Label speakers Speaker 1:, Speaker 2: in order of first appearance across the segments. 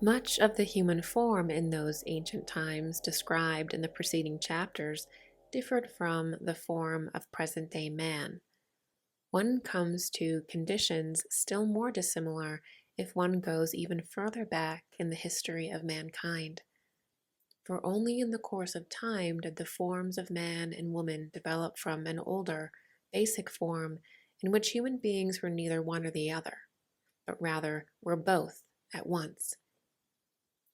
Speaker 1: Much of the human form in those ancient times described in the preceding chapters differed from the form of present-day man. One comes to conditions still more dissimilar if one goes even further back in the history of mankind. For only in the course of time did the forms of man and woman develop from an older, basic form in which human beings were neither one or the other, but rather were both at once.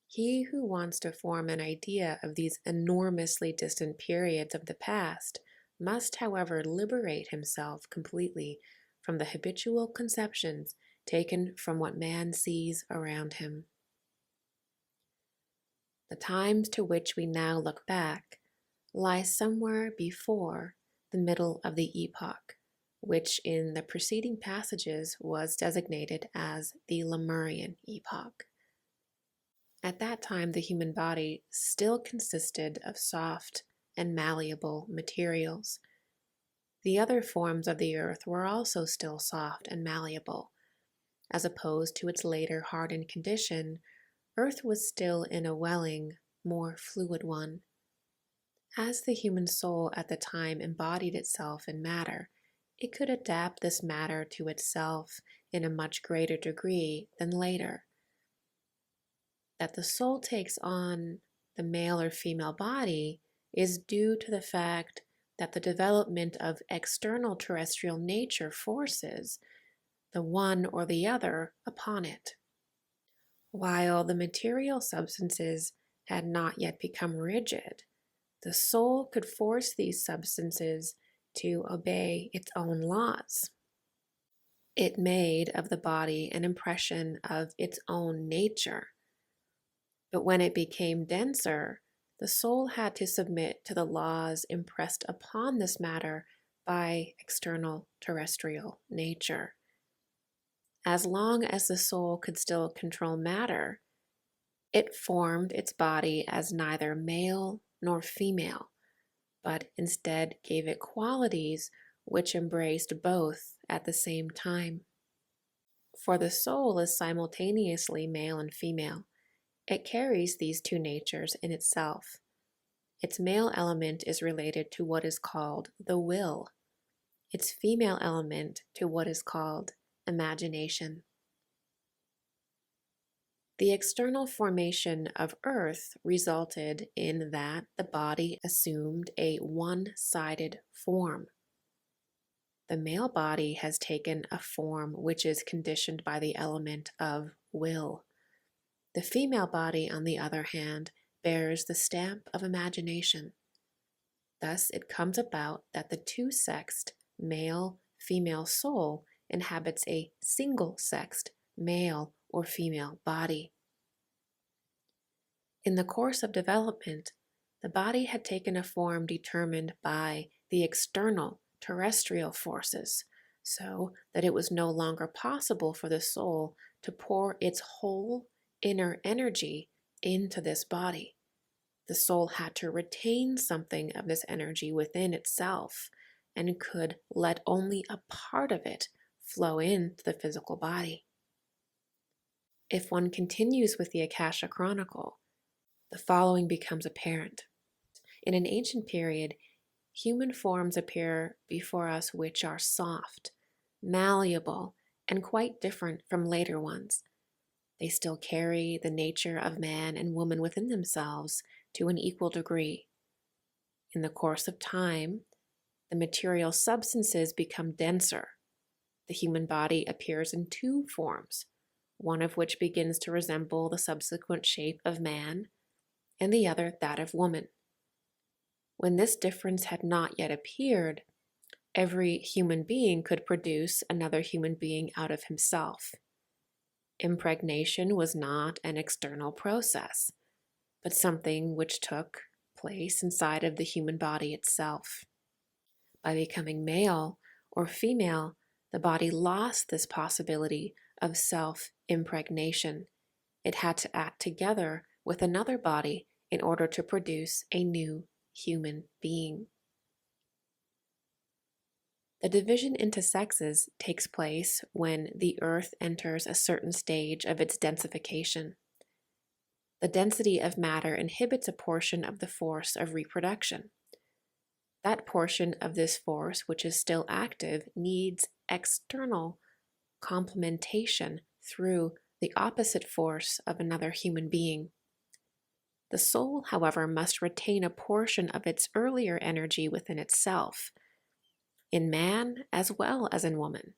Speaker 1: He who wants to form an idea of these enormously distant periods of the past must, however, liberate himself completely from the habitual conceptions taken from what man sees around him. The times to which we now look back lie somewhere before the middle of the epoch, which in the preceding passages was designated as the Lemurian epoch. At that time, the human body still consisted of soft and malleable materials. The other forms of the earth were also still soft and malleable. As opposed to its later hardened condition, earth was still in a welling, more fluid one. As the human soul at the time embodied itself in matter, it could adapt this matter to itself in a much greater degree than later. That the soul takes on the male or female body is due to the fact that the development of external terrestrial nature forces the one or the other upon it. While the material substances had not yet become rigid, the soul could force these substances to obey its own laws. It made of the body an impression of its own nature. But when it became denser, the soul had to submit to the laws impressed upon this matter by external terrestrial nature. As long as the soul could still control matter, it formed its body as neither male nor female, but instead gave it qualities which embraced both at the same time. For the soul is simultaneously male and female. It carries these two natures in itself. Its male element is related to what is called the will, its female element to what is called imagination. The external formation of Earth resulted in that the body assumed a one-sided form. The male body has taken a form which is conditioned by the element of will. The female body, on the other hand, bears the stamp of imagination. Thus, it comes about that the two-sexed male-female soul inhabits a single-sexed male or female body. In the course of development, the body had taken a form determined by the external terrestrial forces, so that it was no longer possible for the soul to pour its whole inner energy into this body. The soul had to retain something of this energy within itself and could let only a part of it flow into the physical body. If one continues with the Akasha Chronicle, the following becomes apparent. In an ancient period, human forms appear before us which are soft, malleable, and quite different from later ones. They still carry the nature of man and woman within themselves to an equal degree. In the course of time, the material substances become denser. The human body appears in two forms, one of which begins to resemble the subsequent shape of man, and the other that of woman. When this difference had not yet appeared, every human being could produce another human being out of himself. Impregnation was not an external process, but something which took place inside of the human body itself. By becoming male or female, the body lost this possibility of self-impregnation. It had to act together with another body in order to produce a new human being. The division into sexes takes place when the earth enters a certain stage of its densification. The density of matter inhibits a portion of the force of reproduction. That portion of this force, which is still active, needs external complementation through the opposite force of another human being. The soul, however, must retain a portion of its earlier energy within itself, in man as well as in woman.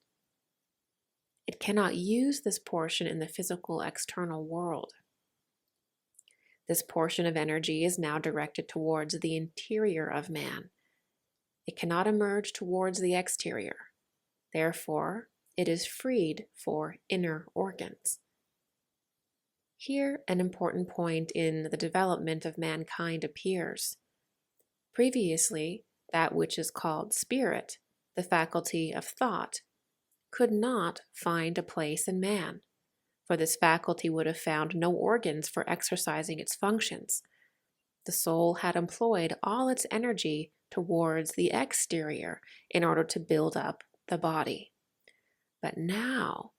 Speaker 1: It cannot use this portion in the physical external world. This portion of energy is now directed towards the interior of man. It cannot emerge towards the exterior. Therefore, it is freed for inner organs. Here, an important point in the development of mankind appears. Previously, that which is called spirit, the faculty of thought, could not find a place in man, for this faculty would have found no organs for exercising its functions. The soul had employed all its energy towards the exterior in order to build up the body. But now,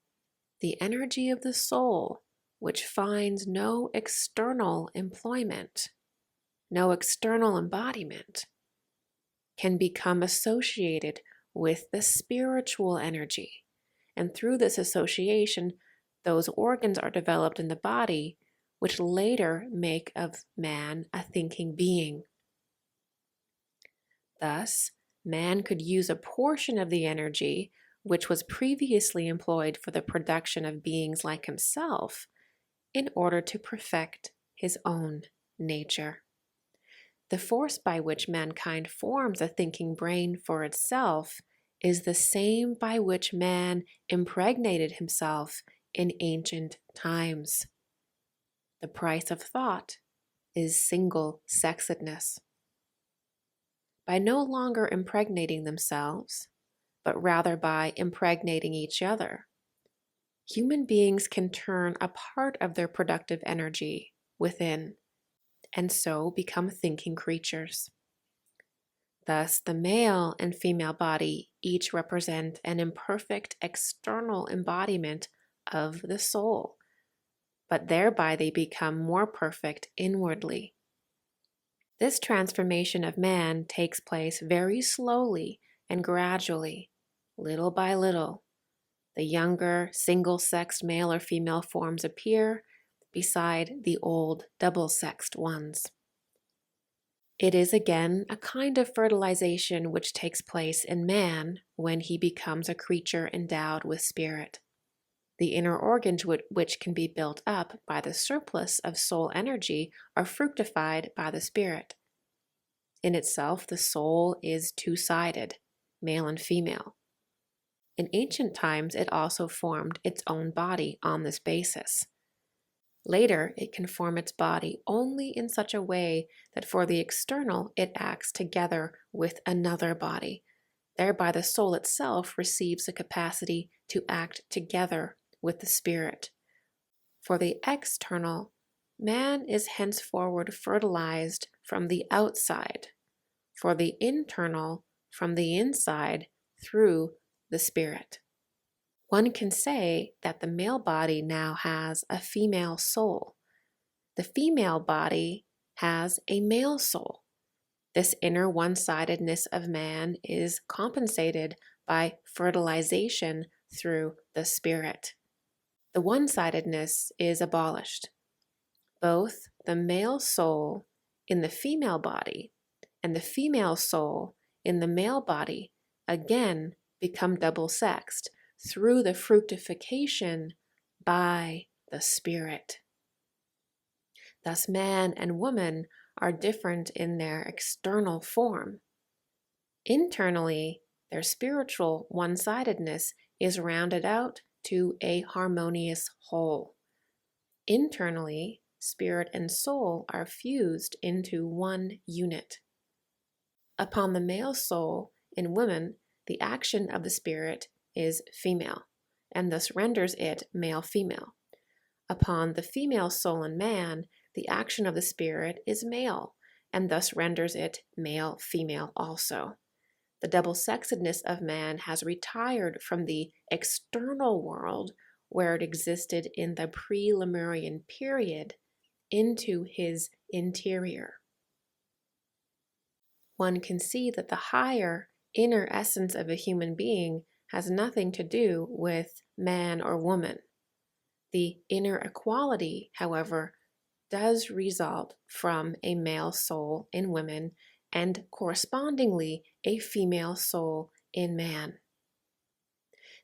Speaker 1: the energy of the soul, which finds no external employment, no external embodiment, can become associated with the spiritual energy. And through this association, those organs are developed in the body, which later make of man a thinking being. Thus, man could use a portion of the energy which was previously employed for the production of beings like himself in order to perfect his own nature. The force by which mankind forms a thinking brain for itself is the same by which man impregnated himself in ancient times. The price of thought is single-sexedness. By no longer impregnating themselves, but rather by impregnating each other, human beings can turn a part of their productive energy within, and so become thinking creatures. Thus, the male and female body each represent an imperfect external embodiment of the soul, but thereby they become more perfect inwardly. This transformation of man takes place very slowly and gradually, little by little. The younger, single-sexed male or female forms appear beside the old, double-sexed ones. It is again a kind of fertilization which takes place in man when he becomes a creature endowed with spirit. The inner organs which can be built up by the surplus of soul energy are fructified by the spirit. In itself, the soul is two-sided, male and female. In ancient times, it also formed its own body on this basis. Later, it can form its body only in such a way that for the external, it acts together with another body. Thereby, the soul itself receives the capacity to act together with the spirit. For the external, man is henceforward fertilized from the outside. For the internal, from the inside through the spirit. One can say that the male body now has a female soul. The female body has a male soul. This inner one-sidedness of man is compensated by fertilization through the spirit. The one-sidedness is abolished. Both the male soul in the female body and the female soul in the male body again become double-sexed through the fructification by the spirit. Thus, man and woman are different in their external form. Internally, their spiritual one-sidedness is rounded out to a harmonious whole. Internally, spirit and soul are fused into one unit. Upon the male soul in women, the action of the spirit is female, and thus renders it male-female. Upon the female soul in man, the action of the spirit is male, and thus renders it male-female also. The double-sexedness of man has retired from the external world where it existed in the pre-Lemurian period into his interior. One can see that the higher inner essence of a human being has nothing to do with man or woman. The inner equality, however, does result from a male soul in women and correspondingly a female soul in man.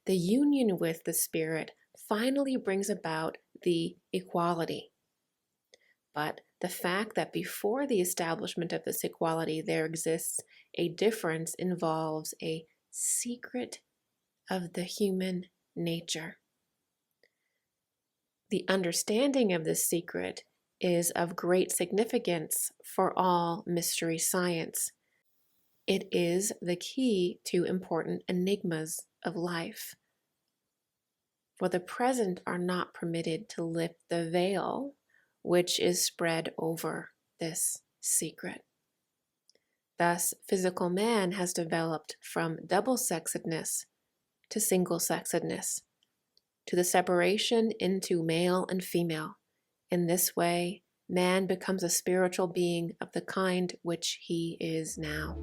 Speaker 1: The union with the spirit finally brings about the equality. But the fact that before the establishment of this equality there exists a difference involves a secret of the human nature. The understanding of this secret is of great significance for all mystery science. It is the key to important enigmas of life. For the present are not permitted to lift the veil which is spread over this secret. Thus, physical man has developed from double-sexedness to single-sexedness, to the separation into male and female. In this way, man becomes a spiritual being of the kind which he is now.